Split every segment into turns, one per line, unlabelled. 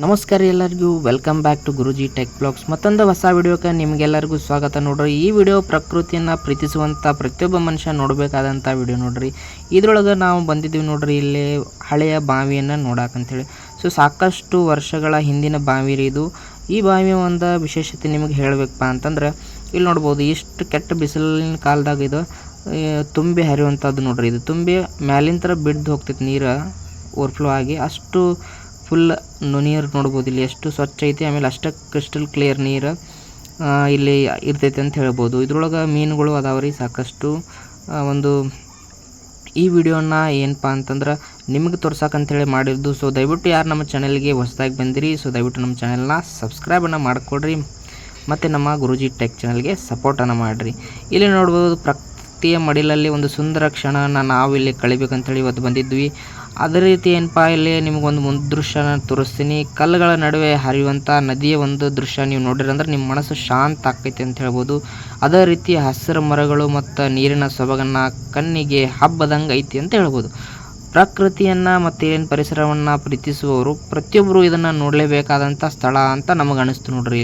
ನಮಸ್ಕಾರ ಎಲ್ಲರಿಗೂ welcome back to Guruji tech blogs ಮತ್ತೊಂದು ಹೊಸ ವಿಡಿಯೋಕ್ಕೆ ನಿಮಗೆಲ್ಲರಿಗೂ ಸ್ವಾಗತ ನೋಡ್ರಿ. ಈ ವಿಡಿಯೋ ಪ್ರಕೃತಿಯನ್ನು ಪ್ರೀತಿಸುವಂಥ ಪ್ರತಿಯೊಬ್ಬ ಮನುಷ್ಯ ನೋಡಬೇಕಾದಂಥ ವಿಡಿಯೋ ನೋಡ್ರಿ. ಇದ್ರೊಳಗೆ ನಾವು ಬಂದಿದ್ದೀವಿ ನೋಡ್ರಿ, ಇಲ್ಲಿ ಹಳೆಯ ಬಾವಿಯನ್ನು ನೋಡಕ್ಕಂತೇಳಿ. ಸೊ ಸಾಕಷ್ಟು ವರ್ಷಗಳ ಹಿಂದಿನ ಬಾವಿ ರೀ ಇದು. ಈ ಬಾವಿಯ ಒಂದು ವಿಶೇಷತೆ ನಿಮಗೆ ಹೇಳಬೇಕಪ್ಪ ಅಂತಂದ್ರೆ ಇಲ್ಲಿ ನೋಡ್ಬೋದು, ಇಷ್ಟು ಕೆಟ್ಟ ಬಿಸಿಲಿನ ಕಾಲದಾಗ ಇದು ತುಂಬಿ ಹರಿಯುವಂಥದ್ದು ನೋಡ್ರಿ. ಇದು ತುಂಬಿ ಮ್ಯಾಲಿನ ಬಿದ್ದು ಹೋಗ್ತೈತೆ ನೀರು ಓವರ್ಫ್ಲೋ ಆಗಿ, ಅಷ್ಟು ಫುಲ್ ನೀರು ನೋಡ್ಬೋದು. ಇಲ್ಲಿ ಎಷ್ಟು ಸ್ವಚ್ಛ ಐತಿ, ಆಮೇಲೆ ಅಷ್ಟು ಕ್ರಿಸ್ಟಲ್ ಕ್ಲಿಯರ್ ನೀರು ಇಲ್ಲಿ ಇರ್ತೈತೆ ಅಂತ ಹೇಳ್ಬೋದು. ಇದ್ರೊಳಗೆ ಮೀನುಗಳು ಅದಾವ್ರಿ ಸಾಕಷ್ಟು. ಒಂದು ಈ ವಿಡಿಯೋನ ಏನಪ್ಪ ಅಂತಂದ್ರೆ ನಿಮಗೆ ತೋರ್ಸಕ್ಕಂತೇಳಿ ಮಾಡಿದ್ದು. ಸೊ ದಯವಿಟ್ಟು ಯಾರು ನಮ್ಮ ಚಾನಲ್ಗೆ ಹೊಸದಾಗಿ ಬಂದಿರಿ, ಸೊ ದಯವಿಟ್ಟು ನಮ್ಮ ಚಾನಲ್ನ ಸಬ್ಸ್ಕ್ರೈಬನ್ನು ಮಾಡಿಕೊಡ್ರಿ, ಮತ್ತು ನಮ್ಮ ಗುರುಜಿ ಟೆಕ್ ಚಾನಲ್ಗೆ ಸಪೋರ್ಟನ್ನು ಮಾಡಿರಿ. ಇಲ್ಲಿ ನೋಡ್ಬೋದು, ಪ್ರಕೃತಿಯ ಮಡಿಲಲ್ಲಿ ಒಂದು ಸುಂದರ ಕ್ಷಣನ ನಾವು ಇಲ್ಲಿ ಕಳಿಬೇಕಂತೇಳಿ ಇವತ್ತು ಬಂದಿದ್ವಿ. ಅದೇ ರೀತಿ ಏನಪ್ಪ, ಇಲ್ಲಿ ನಿಮಗೊಂದು ದೃಶ್ಯನ ತೋರಿಸ್ತೀನಿ. ಕಲ್ಲುಗಳ ನಡುವೆ ಹರಿಯುವಂಥ ನದಿಯ ಒಂದು ದೃಶ್ಯ ನೀವು ನೋಡಿರಿ ಅಂದ್ರೆ ನಿಮ್ಮ ಮನಸ್ಸು ಶಾಂತ ಆಕೈತೆ ಅಂತ ಹೇಳ್ಬೋದು. ಅದೇ ರೀತಿ ಹಸಿರು ಮರಗಳು ಮತ್ತು ನೀರಿನ ಸೊಬಗನ್ನು ಕಣ್ಣಿಗೆ ಹಬ್ಬದಂಗೆ ಐತಿ ಅಂತ ಹೇಳ್ಬೋದು. ಪ್ರಕೃತಿಯನ್ನು ಮತ್ತು ಏನು ಪರಿಸರವನ್ನು ಪ್ರೀತಿಸುವವರು ಪ್ರತಿಯೊಬ್ಬರು ಇದನ್ನು ನೋಡಲೇಬೇಕಾದಂಥ ಸ್ಥಳ ಅಂತ ನಮಗೆ ಅನಿಸ್ತು ನೋಡ್ರಿ.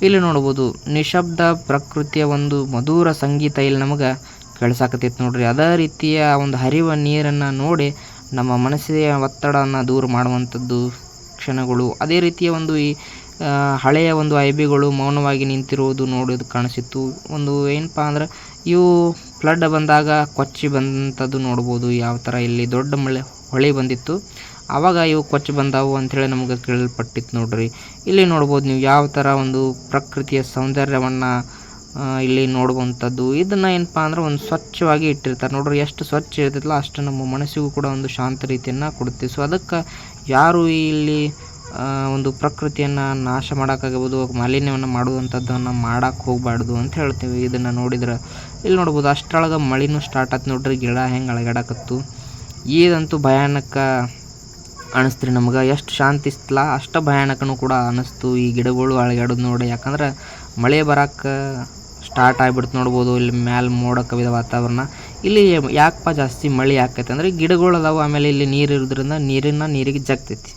ಇಲ್ಲಿ ನೋಡ್ಬೋದು, ನಿಶಬ್ದ ಪ್ರಕೃತಿಯ ಒಂದು ಮಧುರ ಸಂಗೀತ ಇಲ್ಲಿ ನಮಗೆ ಕೇಳಿಸಾಕತ್ತೈತೆ ನೋಡ್ರಿ. ಅದೇ ರೀತಿಯ ಒಂದು ಹರಿಯುವ ನೀರನ್ನು ನೋಡಿ ನಮ್ಮ ಮನಸ್ಸಿನ ಒತ್ತಡವನ್ನು ದೂರ ಮಾಡುವಂಥದ್ದು ಕ್ಷಣಗಳು. ಅದೇ ರೀತಿಯ ಒಂದು ಈ ಹಳೆಯ ಒಂದು ಐಬಿಗಳು ಮೌನವಾಗಿ ನಿಂತಿರುವುದು ನೋಡೋದು ಕಾಣಿಸಿತ್ತು. ಒಂದು ಏನಪ್ಪ ಅಂದ್ರೆ ಇವು ಫ್ಲಡ್ ಬಂದಾಗ ಕೊಚ್ಚಿ ಬಂದಂಥದ್ದು ನೋಡ್ಬೋದು. ಯಾವ ಥರ ಇಲ್ಲಿ ದೊಡ್ಡ ಹೊಳೆ ಬಂದಿತ್ತು, ಆವಾಗ ಇವು ಕೊಚ್ಚಿ ಬಂದಾವು ಅಂಥೇಳಿ ನಮಗೆ ಕೇಳಲ್ಪಟ್ಟಿತ್ತು ನೋಡ್ರಿ. ಇಲ್ಲಿ ನೋಡ್ಬೋದು ನೀವು ಯಾವ ಥರ ಒಂದು ಪ್ರಕೃತಿಯ ಸೌಂದರ್ಯವನ್ನು ಇಲ್ಲಿ ನೋಡುವಂಥದ್ದು. ಇದನ್ನು ಏನಪ್ಪ ಅಂದ್ರೆ ಒಂದು ಸ್ವಚ್ಛವಾಗಿ ಇಟ್ಟಿರ್ತಾರೆ ನೋಡ್ರಿ. ಎಷ್ಟು ಸ್ವಚ್ಛ ಇರ್ತೈತಲ್ಲ ಅಷ್ಟು ನಮ್ಮ ಮನಸ್ಸಿಗೂ ಕೂಡ ಒಂದು ಶಾಂತ ರೀತಿಯನ್ನು ಕೊಡುತ್ತೆ. ಸೊ ಅದಕ್ಕೆ ಯಾರು ಇಲ್ಲಿ ಒಂದು ಪ್ರಕೃತಿಯನ್ನು ನಾಶ ಮಾಡೋಕ್ಕಾಗಬಹುದು, ಮಾಲಿನ್ಯವನ್ನು ಮಾಡುವಂಥದ್ದನ್ನು ಮಾಡೋಕ್ಕೆ ಹೋಗಬಾರ್ದು ಅಂತ ಹೇಳ್ತೀವಿ. ಇದನ್ನು ನೋಡಿದ್ರೆ ಇಲ್ಲಿ ನೋಡ್ಬೋದು, ಅಷ್ಟರೊಳಗೆ ಮಳೆನೂ ಸ್ಟಾರ್ಟ್ ಆಯ್ತು ನೋಡ್ರಿ. ಗಿಡ ಹೆಂಗೆ ಅಳಗಾಡಕತ್ತು, ಇದಂತೂ ಭಯಾನಕ ಅನಿಸ್ತ್ರಿ ನಮ್ಗೆ. ಎಷ್ಟು ಶಾಂತಿಸ್ತಲ್ಲ ಅಷ್ಟು ಭಯಾನಕನೂ ಕೂಡ ಅನ್ನಿಸ್ತು ಈ ಗಿಡಗಳು ಅಳಗಾಡೋದು ನೋಡಿ. ಯಾಕಂದ್ರೆ ಮಳೆ ಬರೋಕ್ಕೆ ಸ್ಟಾರ್ಟ್ ಆಗಿಬಿಡ್ತು ನೋಡ್ಬೋದು. ಇಲ್ಲಿ ಮ್ಯಾಲೆ ಮೋಡ ಕವಿದ ವಾತಾವರಣ. ಇಲ್ಲಿ ಯಾಕಪ್ಪ ಜಾಸ್ತಿ ಮಳೆ ಆಕೈತೆ ಅಂದರೆ ಗಿಡಗಳು ಅದಾವೆ, ಆಮೇಲೆ ಇಲ್ಲಿ ನೀರು ಇರೋದ್ರಿಂದ ನೀರಿಗೆ ಜಗ್ತೈತಿ.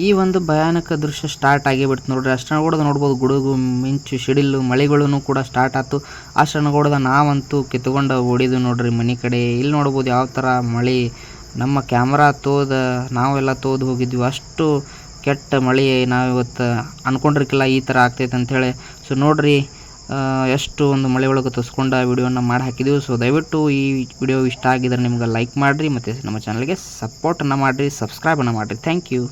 ಈ ಒಂದು ಭಯಾನಕ ದೃಶ್ಯ ಸ್ಟಾರ್ಟ್ ಆಗಿಬಿಡ್ತು ನೋಡ್ರಿ. ಅಷ್ಟನಗೂಡದ ನೋಡ್ಬೋದು, ಗುಡುಗು ಮಿಂಚು ಸಿಡಿಲು ಮಳೆಗಳೂ ಕೂಡ ಸ್ಟಾರ್ಟ್ ಆಯ್ತು. ಅಷ್ಟನಗೂಡದ ನಾವಂತೂ ಕಿತ್ಕೊಂಡು ಓಡಿದ್ವಿ ನೋಡ್ರಿ ಮನೆ ಕಡೆ. ಇಲ್ಲಿ ನೋಡ್ಬೋದು ಯಾವ ಥರ ಮಳೆ, ನಮ್ಮ ಕ್ಯಾಮ್ರಾ ನಾವೆಲ್ಲ ತೋದು ಹೋಗಿದ್ವಿ. ಅಷ್ಟು ಕೆಟ್ಟ ಮಳೆ ನಾವಿವತ್ತು ಅಂದ್ಕೊಂಡಿರ್ಕಿಲ್ಲ ಈ ಥರ ಆಗ್ತೈತೆ ಅಂಥೇಳಿ. ಸೊ ನೋಡ್ರಿ, ಎಷ್ಟು ಒಂದು ಮಳೆ ಒಳಗೆ ತೋರಿಸ್ಕೊಂಡು ವಿಡಿಯೋನ ಮಾಡಿ ಹಾಕಿದ್ದೀವಿ. ಸೊ ದಯವಿಟ್ಟು ಈ ವಿಡಿಯೋ ಇಷ್ಟ ಆಗಿದ್ರೆ ನಿಮ್ಗೆ ಲೈಕ್ ಮಾಡಿರಿ, ಮತ್ತು ನಮ್ಮ ಚಾನಲ್ಗೆ ಸಪೋರ್ಟನ್ನು ಮಾಡಿರಿ, ಸಬ್ಸ್ಕ್ರೈಬನ್ನು ಮಾಡಿರಿ. Thank you.